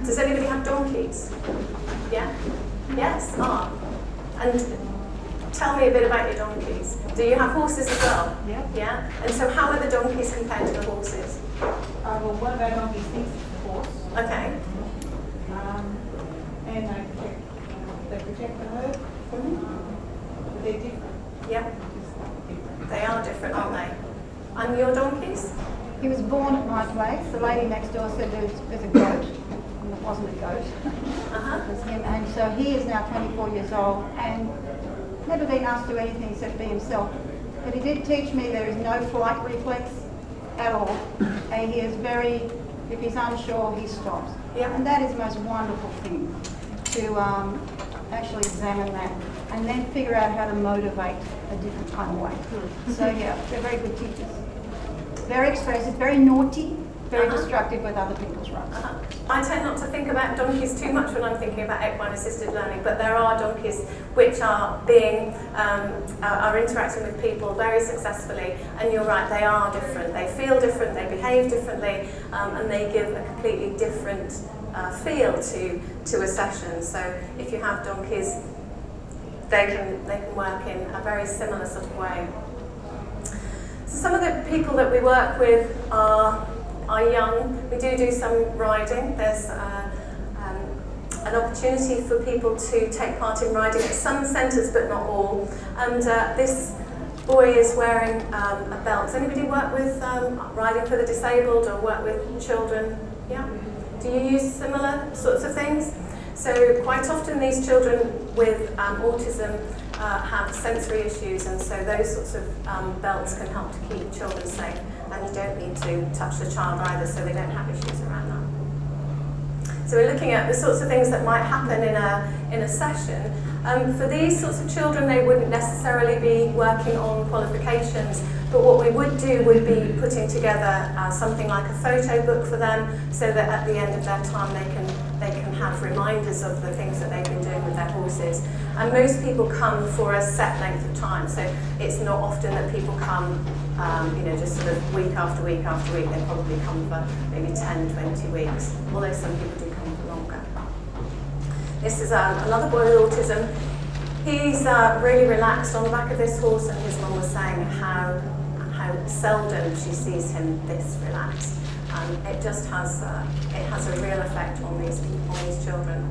Does anybody have donkeys? Yeah? Yes? Ah. And tell me a bit about your donkeys. Do you have horses as well? Yeah. Yeah? And so how are the donkeys compared to the horses? Well, one of our donkeys thinks it's a horse. Okay. And they protect the herd. But they're different. Yeah. Just different. They are different, aren't they? And your donkeys? He was born at my place. The lady next door said there's a goat, and it wasn't a goat. Uh-huh. It was him, and so he is now 24 years old and never been asked to do anything except be himself. But he did teach me there is no flight reflex at all, and he is very, if he's unsure, he stops. Yeah. And that is the most wonderful thing, to actually examine that and then figure out how to motivate a different kind of way. So yeah, they're very good teachers. Very expressive, very naughty, very destructive with other people's rights. I tend not to think about donkeys too much when I'm thinking about equine assisted learning, but there are donkeys which are being are interacting with people very successfully, and you're right, they are different. They feel different, they behave differently, and they give a completely different feel to a session. So if you have donkeys, they can work in a very similar sort of way. So some of the people that we work with are young. We do some riding. There's an opportunity for people to take part in riding at some centres, but not all. And this boy is wearing a belt. Does anybody work with riding for the disabled or work with children? Yeah? Do you use similar sorts of things? So quite often these children with autism have sensory issues, and so those sorts of belts can help to keep children safe, and you don't need to touch the child either, so they don't have issues around that. So we're looking at the sorts of things that might happen in a session. For these sorts of children, they wouldn't necessarily be working on qualifications, but what we would do would be putting together something like a photo book for them, so that at the end of their time they can have reminders of the things that they've been doing with their horses. And most people come for a set length of time, so it's not often that people come just sort of week after week after week. They probably come for maybe 10, 20 weeks, although some people do come for longer. This is another boy with autism. He's really relaxed on the back of this horse, and his mum was saying how seldom she sees him this relaxed. It just has a real effect on these children.